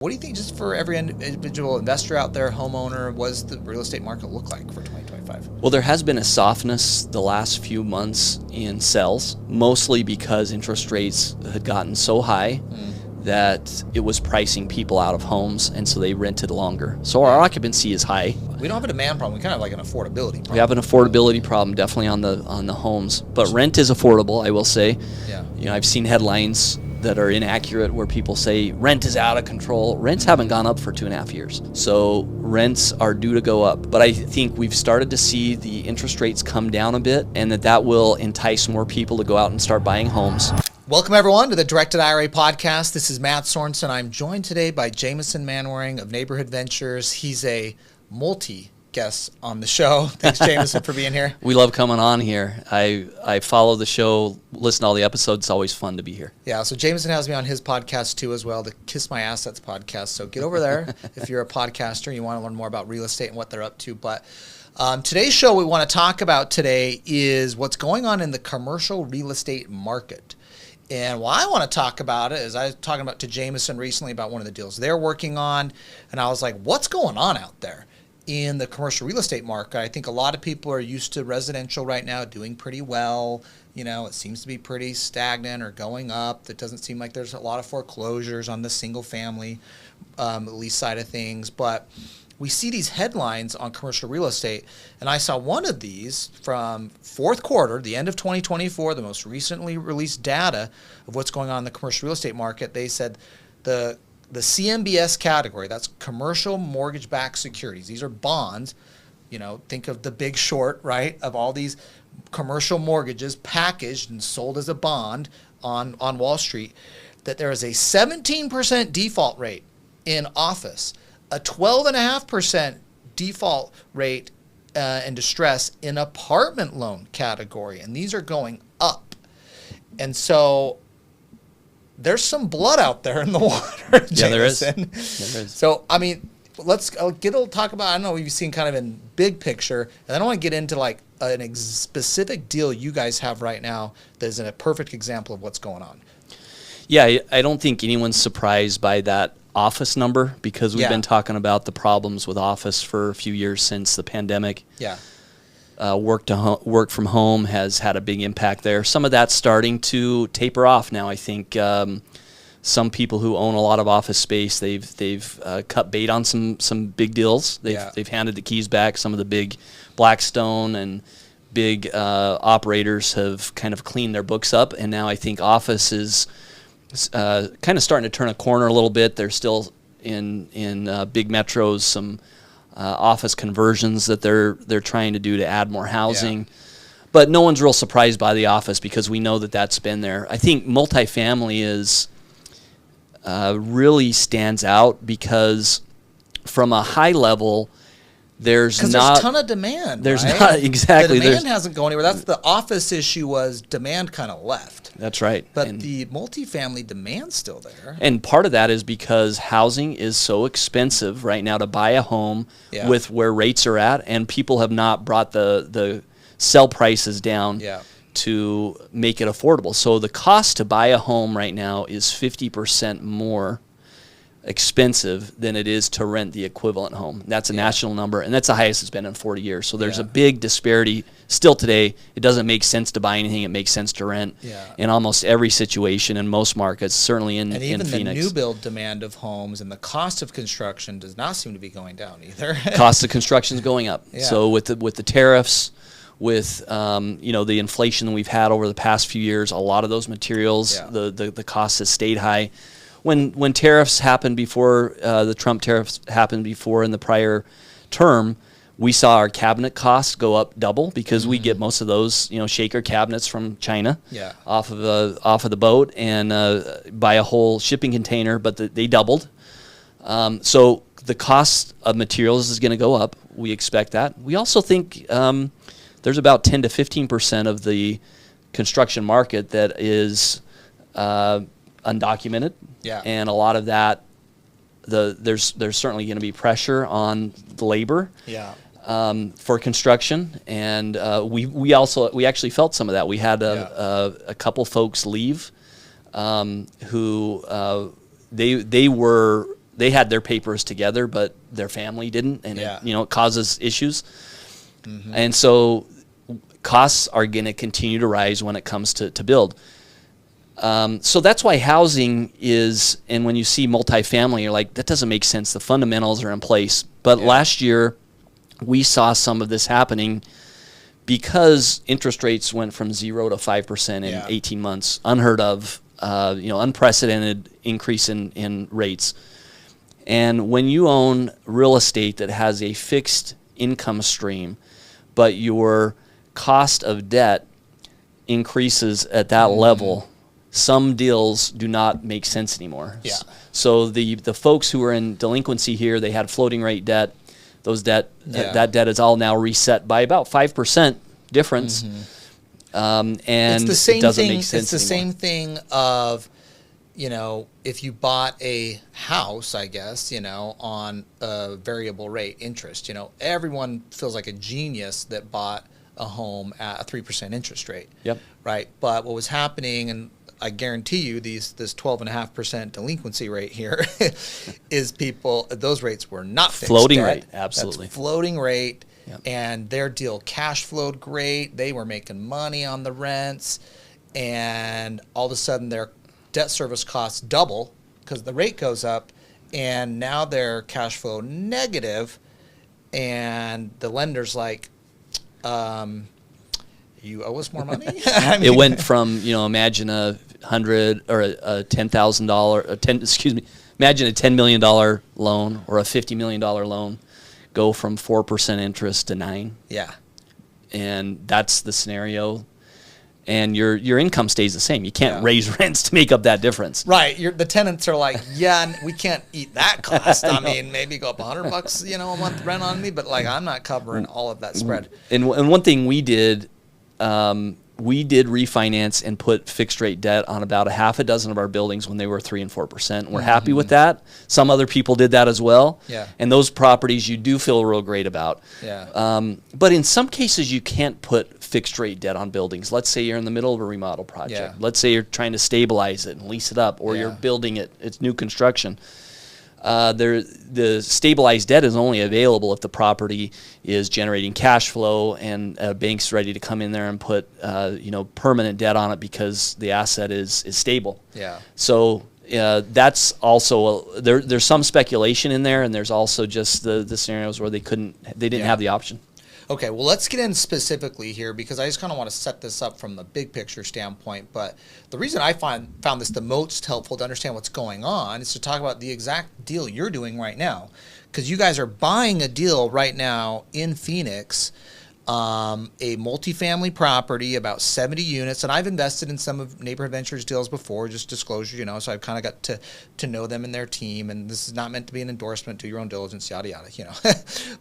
What do you think, just for every individual investor out there, homeowner, what does the real estate market look like for 2025? Well, there has been a softness the last few months in sales, mostly because interest rates had gotten so high that it was pricing people out of homes, and so they rented longer. So our occupancy is high. We don't have a demand problem. We kind of have like an affordability problem. We have an affordability problem, definitely on the homes, but rent is affordable, I will say. Yeah. You know, I've seen headlines that are inaccurate where people say rent is out of control. Rents haven't gone up for 2.5 years. So rents are due to go up. But I think we've started to see the interest rates come down a bit, and that will entice more people to go out and start buying homes. Welcome, everyone, to the Directed IRA podcast. This is Mat Sorensen. I'm joined today by Jamison Manwaring of Neighborhood Ventures. He's a multi-guest on the show. Thanks, Jamison, for being here. We love coming on here. I follow the show, listen to all the episodes. It's always fun to be here. Yeah, so Jamison has me on his podcast too as well, the Kiss My Assets podcast. So get over there if you're a podcaster and you want to learn more about real estate and what they're up to. But today's show we want to talk about today is what's going on in the commercial real estate market. And why I want to talk about it is I was talking to Jamison recently about one of the deals they're working on, and I was like, what's going on out there in the commercial real estate market? I think a lot of people are used to residential right now doing pretty well. You know, it seems to be pretty stagnant or going up. It doesn't seem like there's a lot of foreclosures on the single family lease side of things. But we see these headlines on commercial real estate, and I saw one of these from fourth quarter, the end of 2024, the most recently released data of what's going on in the commercial real estate market. They said the CMBS category, that's commercial mortgage-backed securities. These are bonds. You know, think of the Big Short, right, of all these commercial mortgages packaged and sold as a bond on Wall Street, that there is a 17% default rate in office, a 12.5% default rate and distress in apartment loan category, and these are going up. And so there's some blood out there in the water. Yeah, there is. There is. So, I mean, let's talk about, I know you've seen kind of in big picture, and I don't want to get into like an specific deal you guys have right now that is a perfect example of what's going on. Yeah, I don't think anyone's surprised by that office number, because we've been talking about the problems with office for a few years since the pandemic. Yeah. Work from home has had a big impact there. Some of that's starting to taper off now. I think some people who own a lot of office space, they've cut bait on some big deals. They've handed the keys back. Some of the big Blackstone and big operators have kind of cleaned their books up, and now I think office is kind of starting to turn a corner a little bit. There's still in big metros some office conversions that they're trying to do to add more housing. Yeah. But no one's real surprised by the office because we know that that's been there. I think multifamily is really stands out because from a high level, there's a ton of demand. There's right? not exactly. The demand hasn't gone anywhere. That's the office issue, was demand kind of left. That's right. But the multifamily demand's still there. And part of that is because housing is so expensive right now to buy a home with where rates are at, and people have not brought the sell prices down to make it affordable. So the cost to buy a home right now is 50% more expensive than it is to rent the equivalent home. That's a national number, and that's the highest it's been in 40 years. So there's a big disparity still today. It doesn't make sense to buy anything. It makes sense to rent in almost every situation in most markets, certainly in Phoenix. And even the new build demand of homes and the cost of construction does not seem to be going down either. Cost of construction is going up. Yeah. So with the tariffs, with the inflation that we've had over the past few years, a lot of those materials, the cost has stayed high. When tariffs happened before, the Trump tariffs happened before in the prior term, we saw our cabinet costs go up double because we get most of those shaker cabinets from China off of the boat and buy a whole shipping container, but they doubled. So the cost of materials is going to go up. We expect that. We also think there's about 10 to 15% of the construction market that is undocumented. Yeah. And a lot of that, there's certainly going to be pressure on the labor for construction, and we actually felt some of that. We had a couple folks leave who they were they had their papers together, but their family didn't, and it causes issues. Mm-hmm. And so costs are going to continue to rise when it comes to build. So that's why housing is, and when you see multifamily, you're like, that doesn't make sense. The fundamentals are in place. But last year, we saw some of this happening because interest rates went from 0 to 5% in 18 months. Unheard of, unprecedented increase in rates. And when you own real estate that has a fixed income stream, but your cost of debt increases at that level, some deals do not make sense anymore. Yeah. So the folks who are in delinquency here, they had floating rate debt. That debt is all now reset by about 5% difference. And it's the same it doesn't thing, make sense it's the anymore. same thing of, if you bought a house, I guess, on a variable rate interest, everyone feels like a genius that bought a home at a 3% interest rate. Yep. Right. But what was happening, and I guarantee you this 12.5% delinquency rate here is those rates were not fixed. Floating rate, absolutely. That's floating rate, and their deal cash flowed great. They were making money on the rents, and all of a sudden their debt service costs double because the rate goes up, and now they're cash flow negative, and the lender's like, you owe us more money? It went from, imagine a $100 or a $10,000, imagine a $10 million loan or a $50 million loan go from 4% interest to 9%. Yeah. And that's the scenario. And your income stays the same. You can't raise rents to make up that difference. Right. The tenants are like, we can't eat that cost. I mean, maybe go up $100, a month rent on me, but I'm not covering all of that spread. And one thing we did refinance and put fixed rate debt on about a half a dozen of our buildings when they were 3% and 4%. We're happy with that. Some other people did that as well. Yeah. And those properties you do feel real great about. Yeah. But in some cases you can't put fixed rate debt on buildings. Let's say you're in the middle of a remodel project. Yeah. Let's say you're trying to stabilize it and lease it up, or you're building it. It's new construction. The stabilized debt is only available if the property is generating cash flow and a bank's ready to come in there and put permanent debt on it because the asset is stable. Yeah. So that's also there's some speculation in there, and there's also just the scenarios where they didn't have the option. Okay, well, let's get in specifically here because I just kind of want to set this up from the big picture standpoint. But the reason I found this the most helpful to understand what's going on is to talk about the exact deal you're doing right now. Because you guys are buying a deal right now in Phoenix, a multifamily property, about 70 units. And I've invested in some of Neighborhood Ventures deals before, just disclosure, so I've kind of got to know them and their team. And this is not meant to be an endorsement, do your own diligence, yada, yada,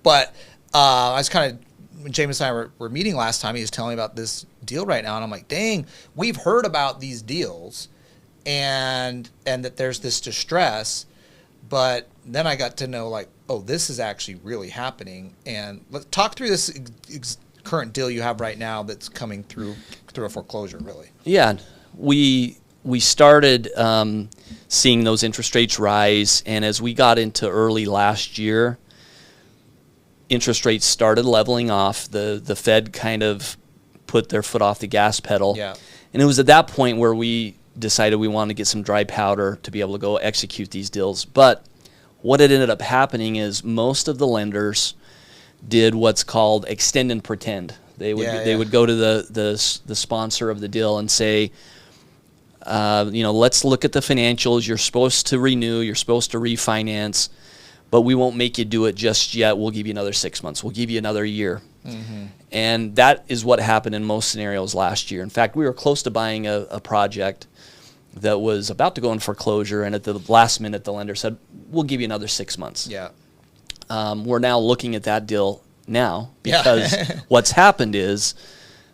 But I was kind of, when Jamison and I were meeting last time, he was telling me about this deal right now, and I'm like, dang, we've heard about these deals and that there's this distress, but then I got to know, this is actually really happening. And let's talk through this current deal you have right now that's coming through a foreclosure, really. Yeah, we started seeing those interest rates rise, and as we got into early last year, interest rates started leveling off. The Fed kind of put their foot off the gas pedal. Yeah. And it was at that point where we decided we wanted to get some dry powder to be able to go execute these deals. But what had ended up happening is most of the lenders did what's called extend and pretend. They would go to the sponsor of the deal and say, let's look at the financials. You're supposed to renew. You're supposed to refinance. But we won't make you do it just yet. We'll give you another 6 months. We'll give you another year. Mm-hmm. And that is what happened in most scenarios last year. In fact, we were close to buying a project that was about to go in foreclosure, and at the last minute, the lender said, we'll give you another 6 months. Yeah. We're now looking at that deal now because what's happened is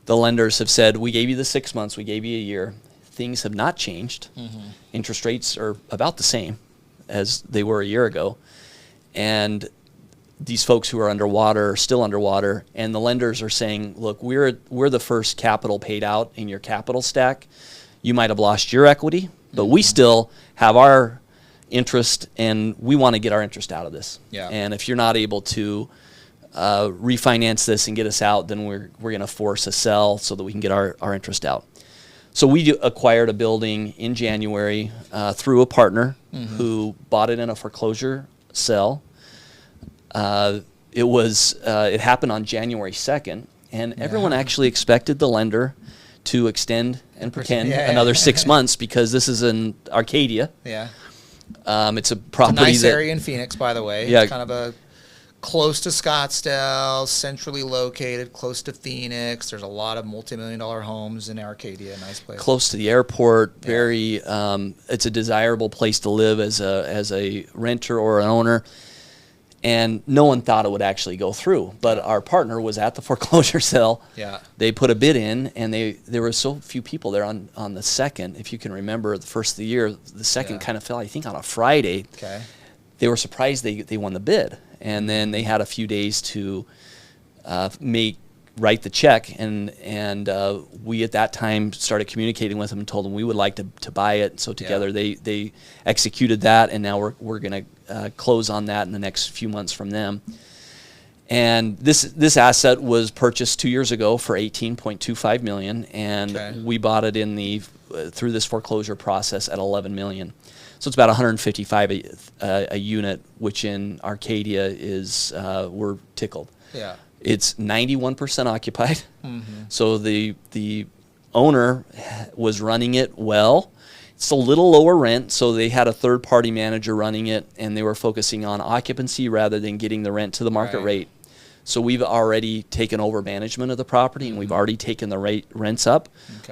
the lenders have said, we gave you the 6 months, we gave you a year. Things have not changed. Mm-hmm. Interest rates are about the same as they were a year ago. And these folks who are underwater are still underwater, and the lenders are saying, look, we're the first capital paid out in your capital stack. You might have lost your equity, but we still have our interest, and we want to get our interest out of this. Yeah. And if you're not able to refinance this and get us out, then we're going to force a sell so that we can get our interest out. So we acquired a building in January through a partner who bought it in a foreclosure sale. It happened on January 2nd, and everyone actually expected the lender to extend and pretend another 6 months because this is in Arcadia. Yeah. It's a property. It's a nice area in Phoenix, by the way. Yeah. It's kind of a close to Scottsdale, centrally located, close to Phoenix. There's a lot of multi-million-dollar homes in Arcadia. Nice place. Close to the airport. Very. It's a desirable place to live as a renter or an owner. And no one thought it would actually go through. But our partner was at the foreclosure sale. Yeah. They put a bid in, and there were so few people there on the 2nd. If you can remember, the first of the year, the 2nd kind of fell, I think, on a Friday. Okay. They were surprised they won the bid. And then they had a few days to write the check. And we, at that time, started communicating with them and told them we would like to buy it. So together they executed that, and now we're going to close on that in the next few months from them. And this asset was purchased 2 years ago for $18.25 million, and we bought it through this foreclosure process at $11 million. So it's about $155 a unit, which in Arcadia is we're tickled. Yeah. It's 91% occupied. So the owner was running it well. It's a little lower rent, so they had a third-party manager running it, and they were focusing on occupancy rather than getting the rent to the market rate. So we've already taken over management of the property, and we've already taken the rents up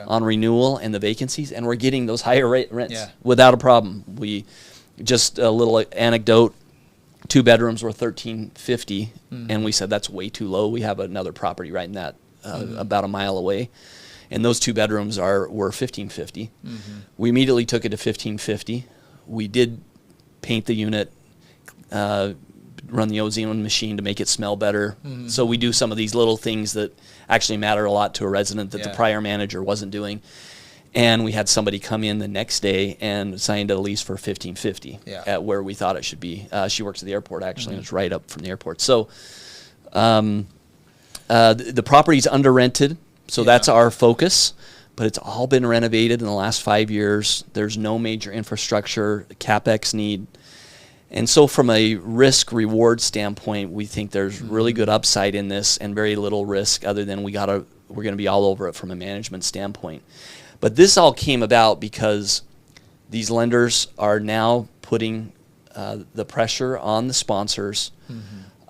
on renewal and the vacancies, and we're getting those higher rents without a problem. Just a little anecdote, 2 bedrooms were $1,350, and we said that's way too low. We have another property right in that about a mile away. And those 2 bedrooms were $1,550. We immediately took it to $1,550. We did paint the unit, run the ozone machine to make it smell better. So we do some of these little things that actually matter a lot to a resident that the prior manager wasn't doing. And we had somebody come in the next day and signed a lease for $1,550 at where we thought it should be. She works at the airport, actually, and it's right up from the airport. So the property's under rented. So that's our focus, but it's all been renovated in the last 5 years. There's no major infrastructure, CapEx need. And so from a risk-reward standpoint, we think there's really good upside in this and very little risk other than we're going to be all over it from a management standpoint. But this all came about because these lenders are now putting the pressure on the sponsors,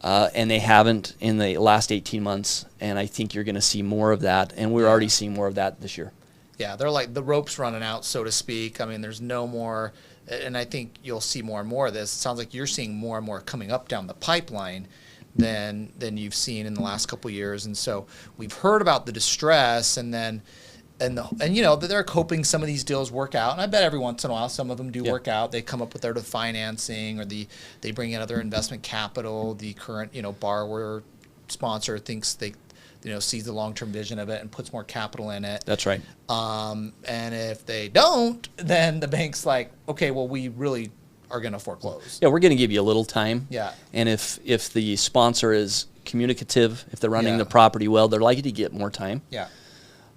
and they haven't in the last 18 months, and I think you're going to see more of that, and we're already seeing more of that this year. Yeah, they're like the rope's running out, so to speak. I mean, there's no more, and I think you'll see more and more of this. It sounds like you're seeing more and more coming up down the pipeline than you've seen in the last couple of years, and so we've heard about the distress, and you know, they're hoping some of these deals work out, and I bet every once in a while some of them do work out. They come up with their financing, or they bring in other investment capital. The current borrower sponsor thinks they sees the long-term vision of it and puts more capital in it. That's right. And if they don't, then the bank's like, okay, well, we really are going to foreclose. Yeah, we're going to give you a little time. Yeah. And if the sponsor is communicative, if they're running the property well, they're likely to get more time. Yeah.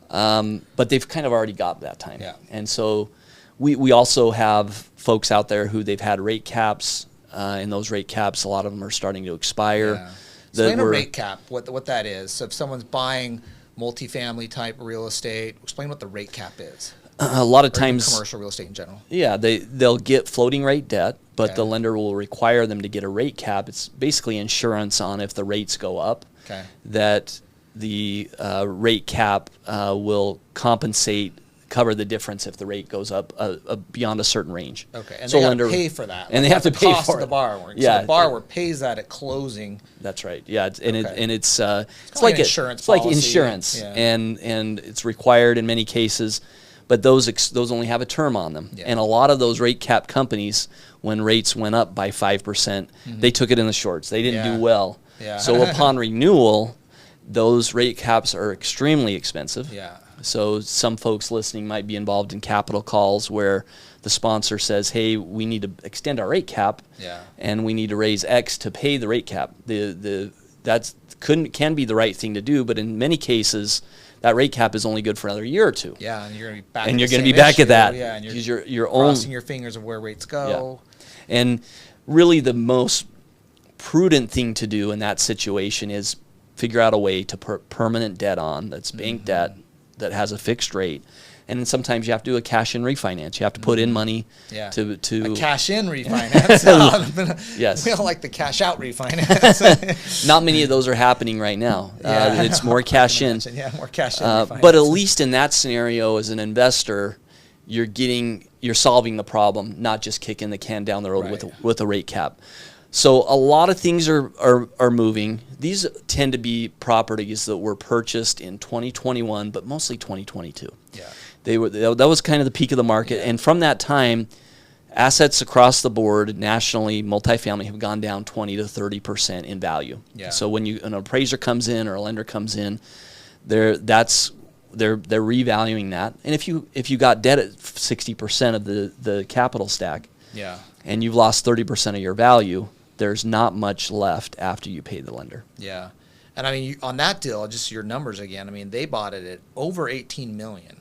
But they've kind of already got that time. Yeah. And so we also have folks out there who they've had rate caps, and those rate caps, a lot of them are starting to expire. Yeah. Explain a rate cap, what that is. So if someone's buying multifamily type real estate, explain what the rate cap is. A lot of times, commercial real estate in general. Yeah, they'll get floating rate debt, but the lender will require them to get a rate cap. It's basically insurance on if the rates go up. Okay. That the rate cap will cover the difference if the rate goes up beyond a certain range. Okay, and so they have to pay for that. And they have to pay cost for of the borrower. Yeah, so the borrower pays that at closing. That's right. Yeah, it's like insurance. It's like insurance, and it's required in many cases, but those only have a term on them. Yeah. And a lot of those rate cap companies, when rates went up by 5%, they took it in the shorts. They didn't do well. Yeah. So upon renewal, those rate caps are extremely expensive. Yeah. So some folks listening might be involved in capital calls where the sponsor says, hey, we need to extend our rate cap, and we need to raise X to pay the rate cap. Can be the right thing to do, but in many cases, that rate cap is only good for another year or two. Yeah, and you're going to be back. And you're going to be back at that. Yeah, and you're crossing your fingers of where rates go. Yeah. And really, the most prudent thing to do in that situation is figure out a way to put permanent debt on that's bank debt that has a fixed rate. And then sometimes you have to do a cash-in refinance. You have to put in money to a cash-in refinance. Yes. We don't like the cash-out refinance. Not many of those are happening right now. It's more cash-in. Yeah, more cash-in refinance. But at least in that scenario, as an investor, you're solving the problem, not just kicking the can down the road with a rate cap. So a lot of things are moving. These tend to be properties that were purchased in 2021, but mostly 2022. Yeah. That was kind of the peak of the market, and from that time, assets across the board nationally, multifamily, have gone down 20 to 30% in value. Yeah. So when an appraiser comes in or a lender comes in, they're revaluing that. And if you got debt at 60% of the capital stack, and you've lost 30% of your value, there's not much left after you pay the lender. Yeah. And I mean, on that deal, just your numbers again, I mean, they bought it at over $18 million,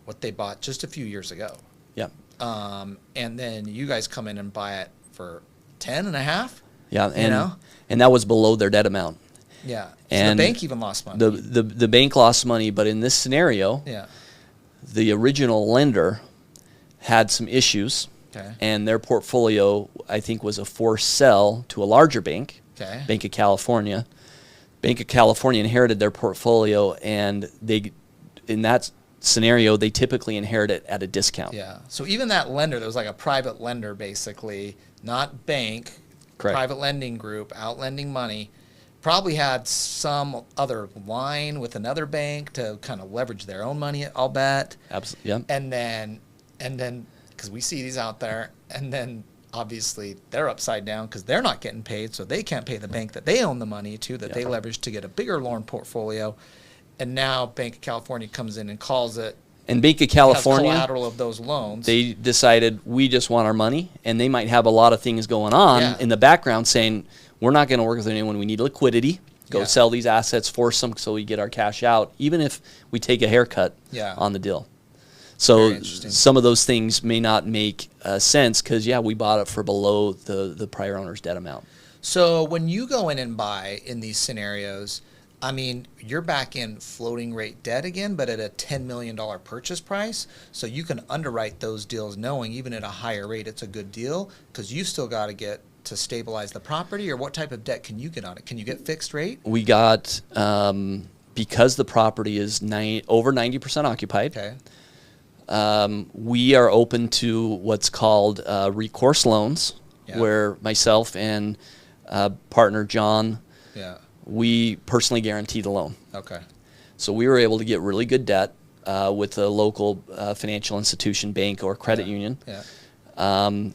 what they bought just a few years ago. Yeah. And then you guys come in and buy it for 10.5. Yeah. And that was below their debt amount. Yeah. So and the bank even lost money. The bank lost money, but in this scenario, the original lender had some issues. Okay. And their portfolio, I think, was a forced sell to a larger bank, Bank of California. Bank of California inherited their portfolio, and in that scenario, they typically inherit it at a discount. Yeah. So even that lender, there was like a private lender, basically, not bank, private lending group, out lending money, probably had some other line with another bank to kind of leverage their own money, I'll bet. Absolutely. Yeah. And then. Because we see these out there, and then obviously they're upside down because they're not getting paid, so they can't pay the bank that they own the money to, that they leverage to get a bigger loan portfolio. And now Bank of California comes in and calls it. And Bank of California has collateral of those loans. They decided we just want our money, and they might have a lot of things going on in the background saying we're not going to work with anyone. We need liquidity. Go sell these assets, force them so we get our cash out, even if we take a haircut on the deal. So some of those things may not make sense because, we bought it for below the prior owner's debt amount. So when you go in and buy in these scenarios, I mean, you're back in floating rate debt again, but at a $10 million purchase price. So you can underwrite those deals knowing even at a higher rate it's a good deal because you still got to get to stabilize the property, or what type of debt can you get on it? Can you get fixed rate? We got, because the property is over 90% occupied. Okay. We are open to what's called recourse loans, where myself and partner John, we personally guarantee the loan. Okay. So we were able to get really good debt with a local financial institution, bank, or credit union. Yeah.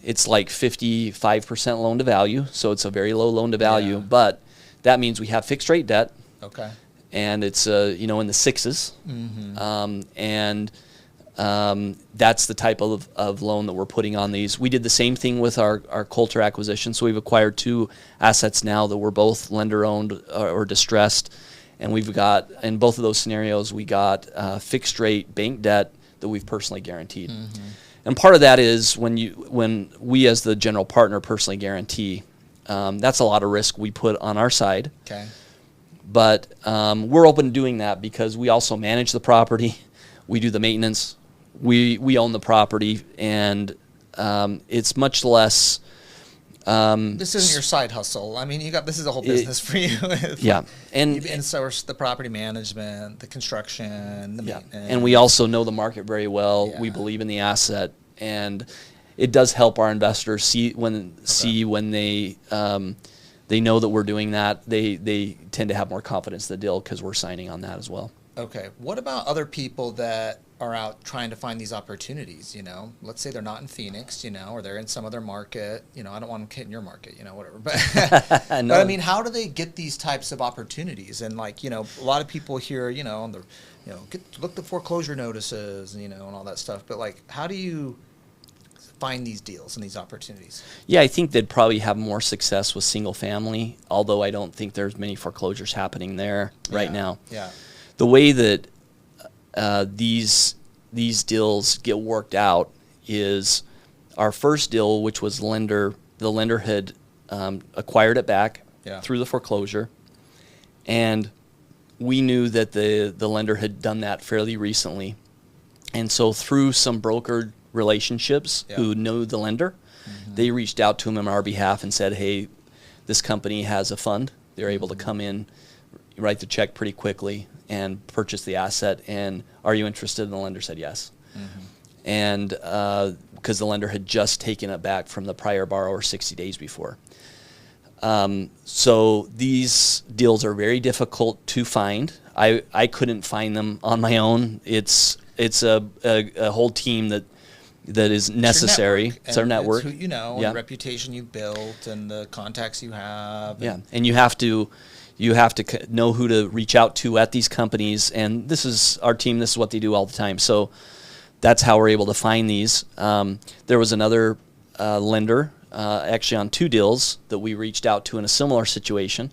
It's like 55% loan to value, so it's a very low loan to value, but that means we have fixed rate debt. Okay. And it's in the sixes. Mm-hmm. That's the type of loan that we're putting on these. We did the same thing with our Coulter acquisition. So we've acquired 2 assets now that were both lender-owned or distressed. And we've got, in both of those scenarios, we got fixed rate bank debt that we've personally guaranteed. Mm-hmm. And part of that is when we as the general partner personally guarantee, that's a lot of risk we put on our side. Okay. But we're open to doing that because we also manage the property. We do the maintenance. We own the property, and it's much less. This isn't your side hustle. I mean, this is a whole business for you. And you insource the property management, the construction, the maintenance. And we also know the market very well. Yeah. We believe in the asset, and it does help our investors see when they know that we're doing that. They tend to have more confidence in the deal because we're signing on that as well. Okay. What about other people that are out trying to find these opportunities? Let's say they're not in Phoenix, or they're in some other market. I don't want them hitting your market, whatever. But, but I mean, how do they get these types of opportunities? And a lot of people here, on the, look the foreclosure notices, and all that stuff. But how do you find these deals and these opportunities? Yeah, I think they'd probably have more success with single family, although I don't think there's many foreclosures happening there right now. Yeah. The way that these deals get worked out is our first deal, which was the lender had acquired it back through the foreclosure, and we knew that the lender had done that fairly recently. And so through some brokered relationships who knew the lender, they reached out to him on our behalf and said, hey, this company has a fund. They're able to come in, write the check pretty quickly, and purchase the asset. And are you interested? And the lender said yes. And because the lender had just taken it back from the prior borrower 60 days before. So these deals are very difficult to find. I couldn't find them on my own. It's a whole team that is necessary. It's our network. It's who you know, and the reputation you've built, and the contacts you have. And you have to know who to reach out to at these companies. And this is our team. This is what they do all the time. So that's how we're able to find these. There was another lender, actually on 2 deals, that we reached out to in a similar situation.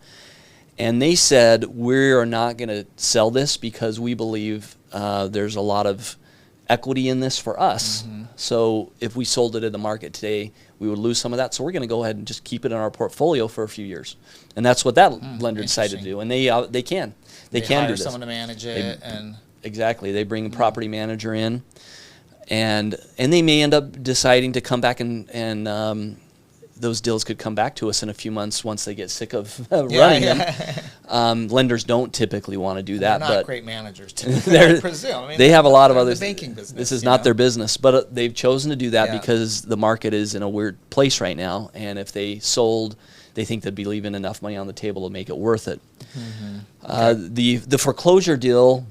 And they said, we are not going to sell this because we believe there's a lot of equity in this for us. So if we sold it in the market today, we would lose some of that. So we're going to go ahead and just keep it in our portfolio for a few years. And that's what that lender decided to do. And they can do hire this. Someone to manage it. Exactly. They bring a property manager in, and they may end up deciding to come back and those deals could come back to us in a few months once they get sick of running them. Lenders don't typically want to do that. They're not but great managers, I presume. I mean, they have a lot of other banking business. This is not their business, but they've chosen to do that because the market is in a weird place right now. And if they sold, they think they'd be leaving enough money on the table to make it worth it. The foreclosure deal,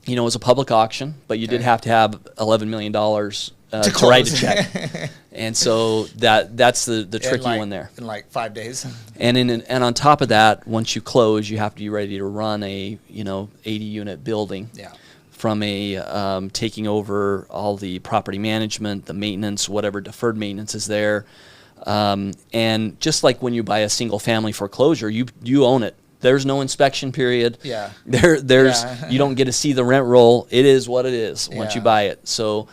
was a public auction, but you did have to have $11 million to write a check. And so that's the tricky one there. In like 5 days. And on top of that, once you close, you have to be ready to run a 80-unit building. From a taking over all the property management, the maintenance, whatever deferred maintenance is there. And just like when you buy a single family foreclosure, you own it. There's no inspection period. There's you don't get to see the rent roll. It is what it is once you buy it. So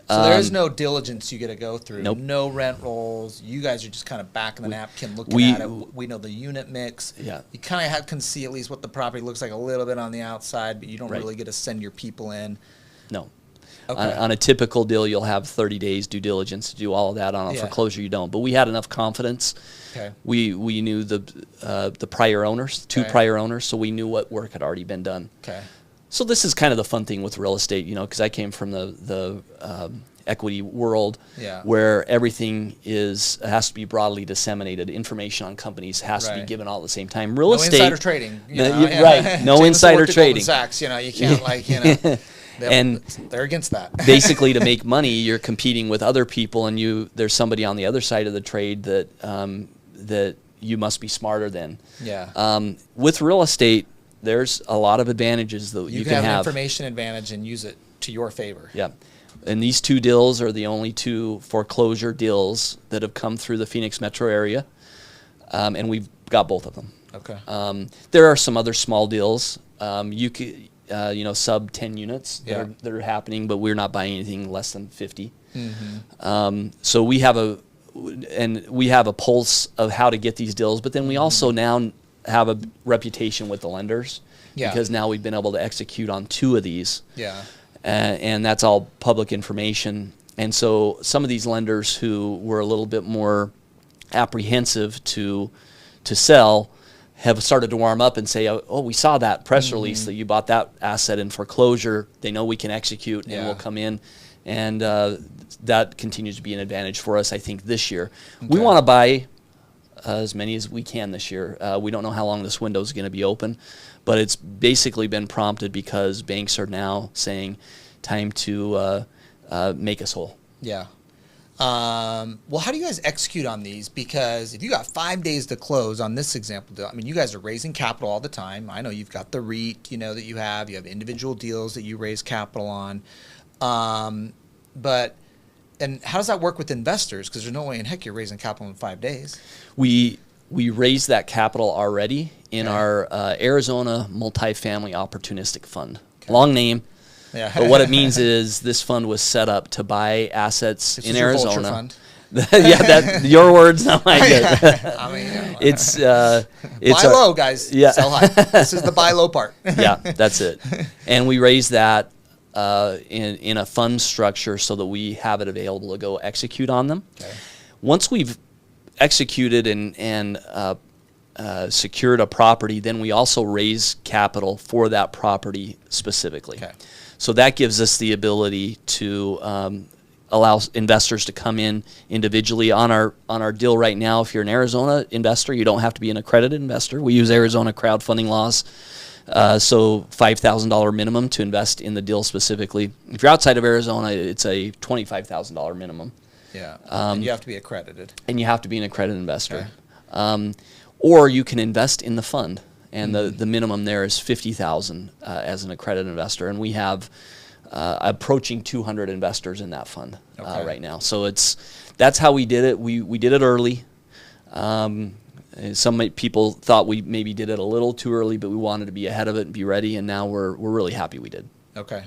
So there is no diligence you get to go through. Nope. No rent rolls. You guys are just kind of back in the napkin looking at it. We know the unit mix. You kind of can see at least what the property looks like a little bit on the outside, but you don't really get to send your people in. No. On a typical deal, you'll have 30 days due diligence to do all of that. On a foreclosure, you don't. But we had enough confidence. We knew the prior owners, 2 prior owners, so we knew what work had already been done. So this is kind of the fun thing with real estate, because I came from the equity world where everything has to be broadly disseminated. Information on companies has to be given all at the same time. Real estate, insider trading. No insider trading. Sachs, you can't and they're against that. Basically, to make money, you're competing with other people, and there's somebody on the other side of the trade that you must be smarter than. With real estate, there's a lot of advantages that you can have. An information advantage and use it to your favor. And these 2 deals are the only 2 foreclosure deals that have come through the Phoenix metro area, and we've got both of them. There are some other small deals. You could. Sub 10 units that are happening, but we're not buying anything less than 50. So we have a pulse of how to get these deals, but then we also now have a reputation with the lenders because now we've been able to execute on 2 of these. And that's all public information. And so some of these lenders who were a little bit more apprehensive to sell have started to warm up and say, oh, we saw that press release that you bought that asset in foreclosure. They know we can execute and we'll come in. And that continues to be an advantage for us, I think, this year. We want to buy as many as we can this year. We don't know how long this window is going to be open, but it's basically been prompted because banks are now saying time to make us whole. Well, how do you guys execute on these? Because if you got 5 days to close on this example deal, you guys are raising capital all the time. I know you've got the REIT, that you have individual deals that you raise capital on. But And how does that work with investors? Because there's no way in heck you're raising capital in 5 days. We raised that capital already in our Arizona Multifamily Opportunistic Fund. Okay. Long name. Yeah. But what it means is this fund was set up to buy assets in Arizona. Fund. Yeah, your words, not mine. I mean, it's buy low, guys. Yeah. Sell high. This is the buy low part. Yeah, that's it. And we raised that in a fund structure so that we have it available to go execute on them. Okay. Once we've executed and secured a property, then we also raise capital for that property specifically. Okay. So that gives us the ability to allow investors to come in individually on our deal right now. If you're an Arizona investor, you don't have to be an accredited investor. We use Arizona crowdfunding laws. So $5,000 minimum to invest in the deal specifically. If you're outside of Arizona, it's a $25,000 minimum. Yeah, and you have to be accredited. And you have to be an accredited investor. Okay. Or you can invest in the fund, and the minimum there is $50,000 as an accredited investor. And we have approaching 200 investors in that fund right now. So that's how we did it. We did it early. Some people thought we maybe did it a little too early, but we wanted to be ahead of it and be ready, and now we're really happy we did. Okay,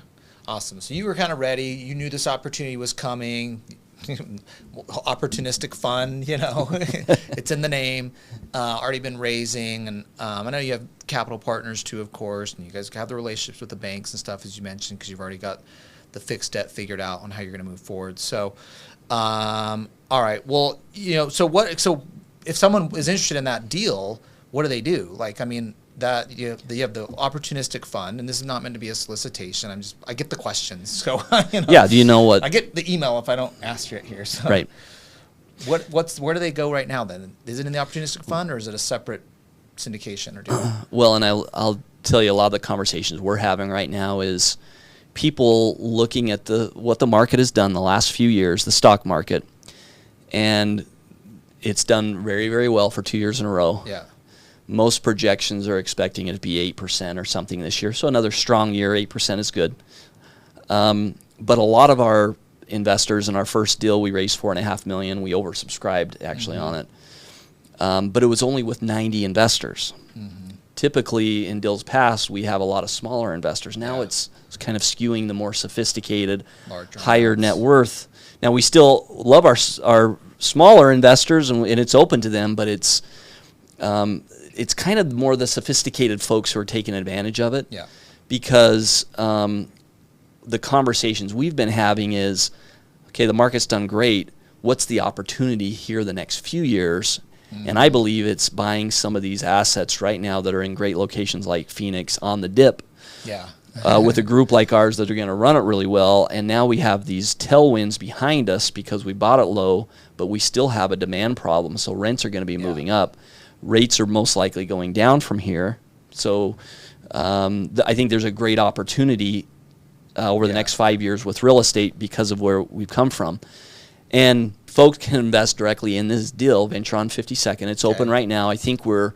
awesome. So you were kind of ready. You knew this opportunity was coming. Opportunistic fund, it's in the name. Already been raising, and I know you have capital partners too, of course, and you guys have the relationships with the banks and stuff, as you mentioned, because you've already got the fixed debt figured out on how you're going to move forward. So, all right. Well, so if someone is interested in that deal, what do they do? Like, I mean, that you have the opportunistic fund, and this is not meant to be a solicitation. I get the questions, so Yeah, do you know what? I get the email if I don't ask it here. So. Right. Where do they go right now then? Is it in the opportunistic fund, or is it a separate syndication or deal? Well, and I'll tell you, a lot of the conversations we're having right now is people looking at what the market has done the last few years, the stock market, and it's done very, very well for 2 years in a row. Yeah. Most projections are expecting it to be 8% or something this year. So another strong year, 8% is good. But a lot of our investors in our first deal, we raised $4.5 million. We oversubscribed actually on it. But it was only with 90 investors. Mm-hmm. Typically in deals past, we have a lot of smaller investors. Now it's kind of skewing the more sophisticated, higher net worth. Now we still love our smaller investors, and it's open to them, but it's kind of more the sophisticated folks who are taking advantage of it. Yeah. Because the conversations we've been having is, okay, the market's done great. What's the opportunity here the next few years? Mm-hmm. And I believe it's buying some of these assets right now that are in great locations like Phoenix on the dip. Yeah. With a group like ours that are going to run it really well. And now we have these tailwinds behind us because we bought it low, but we still have a demand problem. So rents are going to be moving up. Rates are most likely going down from here. So I think there's a great opportunity over the next 5 years with real estate because of where we've come from. And folks can invest directly in this deal, Venture on 52nd. It's open right now. I think we're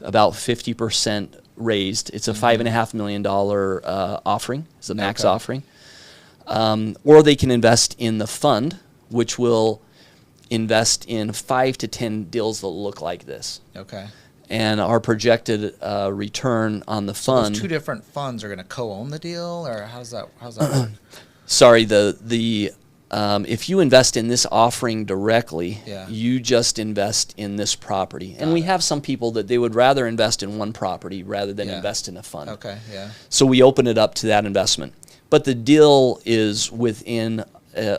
about 50% raised. It's a $5.5 million offering. It's a max offering. Or they can invest in the fund, which will invest in 5 to 10 deals that look like this. Okay. And our projected return on the fund. So those two different funds are going to co-own the deal, or how's that work? Sorry, if you invest in this offering directly, you just invest in this property. And we have some people that they would rather invest in one property rather than invest in a fund. Okay, yeah. So we open it up to that investment. But the deal is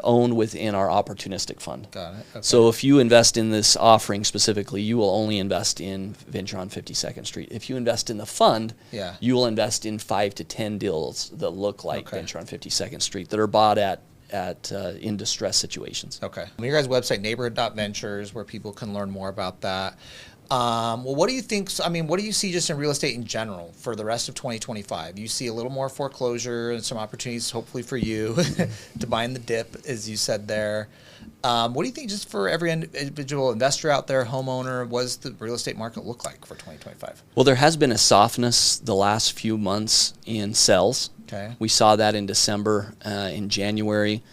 owned within our opportunistic fund. Got it. Okay. So if you invest in this offering specifically, you will only invest in Venture on 52nd Street. If you invest in the fund, you will invest in 5 to 10 deals that look like Venture on 52nd Street that are bought in distressed situations. Okay. Your guys' website, neighborhood.ventures, where people can learn more about that. Well, what do you think? I mean, what do you see just in real estate in general for the rest of 2025? You see a little more foreclosure and some opportunities, hopefully for you, to buy in the dip, as you said there. What do you think just for every individual investor out there, homeowner, what does the real estate market look like for 2025? Well, there has been a softness the last few months in sales. Okay. We saw that in December, in January.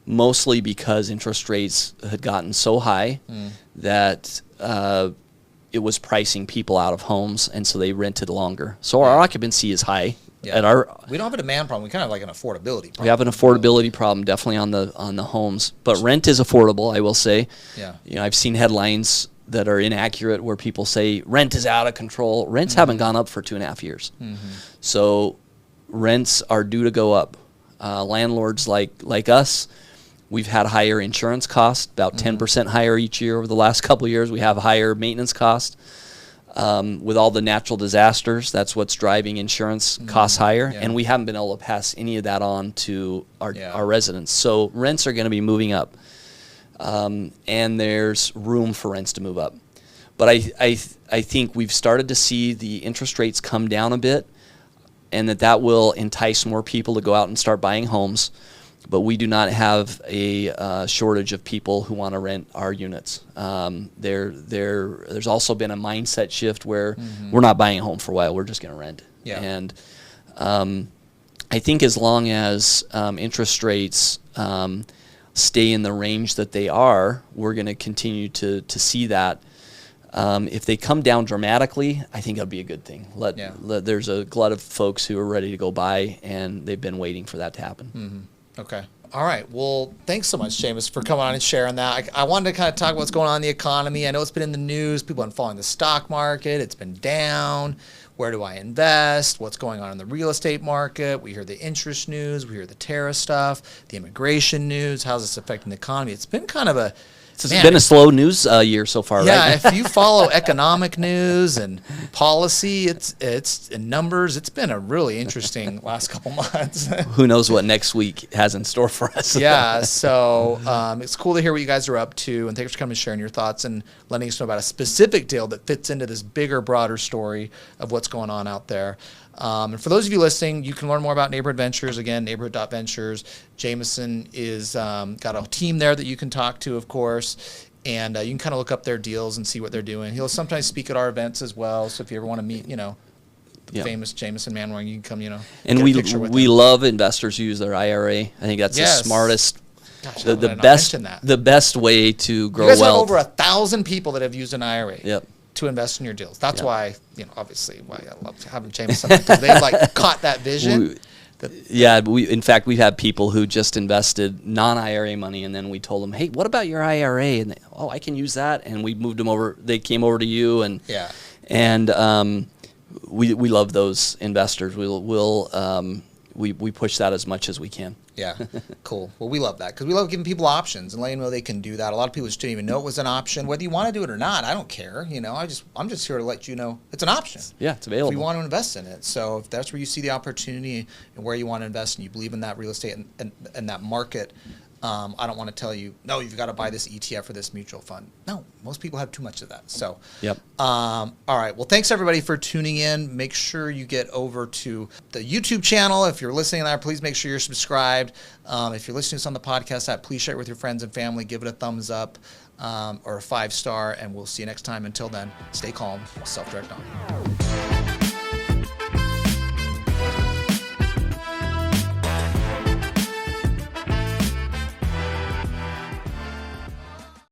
mostly because interest rates had gotten so high that it was pricing people out of homes, and so they rented longer. So our occupancy is high. Yeah. We don't have a demand problem. We kind of have like an affordability problem. We have an affordability problem definitely on the homes, but rent is affordable, I will say. Yeah. I've seen headlines that are inaccurate where people say rent is out of control. Rents haven't gone up for 2.5 years. So rents are due to go up. Landlords like us, we've had higher insurance costs, about 10% higher each year over the last couple of years. We have higher maintenance costs. With all the natural disasters, that's what's driving insurance costs higher, and we haven't been able to pass any of that on to our residents. So rents are going to be moving up, and there's room for rents to move up. But I think we've started to see the interest rates come down a bit, and that will entice more people to go out and start buying homes. But we do not have a shortage of people who want to rent our units. There's also been a mindset shift where we're not buying a home for a while. We're just going to rent. Yeah. And I think as long as interest rates stay in the range that they are, we're going to continue to see that. If they come down dramatically, I think that'll be a good thing. There's a glut of folks who are ready to go buy, and they've been waiting for that to happen. Okay. All right. Well, thanks so much, Jameis, for coming on and sharing that. I wanted to kind of talk about what's going on in the economy. I know it's been in the news. People have been following the stock market. It's been down. Where do I invest? What's going on in the real estate market? We hear the interest news. We hear the tariff stuff, the immigration news. How's this affecting the economy? It's been kind of It's been a slow news year so far, right? Yeah, if you follow economic news and policy, it's in numbers. It's been a really interesting last couple months. Who knows what next week has in store for us? Yeah, so it's cool to hear what you guys are up to, and thanks for coming and sharing your thoughts and letting us know about a specific deal that fits into this bigger, broader story of what's going on out there. And for those of you listening, you can learn more about Neighborhood Ventures. Again, neighborhood.ventures. Jamison is got a team there that you can talk to, of course, and you can kind of look up their deals and see what they're doing. He'll sometimes speak at our events as well, so if you ever want to meet, the famous Jamison Manwaring, you can come, And we love investors who use their IRA. I think that's the smartest, the best way to grow wealth. You guys have over 1,000 people that have used an IRA. Yep. To invest in your deals. That's why, obviously, why I love having Jamison, because they've caught that vision. In fact, we've had people who just invested non-IRA money, and then we told them, hey, what about your IRA? And I can use that. And we moved them over. They came over to you, and we love those investors. We push that as much as we can. Yeah, cool. Well, we love that because we love giving people options and letting them know they can do that. A lot of people just didn't even know it was an option. Whether you want to do it or not, I don't care. I'm just here to let you know it's an option. Yeah, it's available. If you want to invest in it. So if that's where you see the opportunity and where you want to invest and you believe in that real estate and that market, I don't want to tell you, no, you've got to buy this ETF or this mutual fund. No, most people have too much of that. So, all right. Well, thanks everybody for tuning in. Make sure you get over to the YouTube channel. If you're listening there, please make sure you're subscribed. If you're listening to us on the podcast app, please share it with your friends and family. Give it a thumbs up or a 5-star, and we'll see you next time. Until then, stay calm. Self-direct on.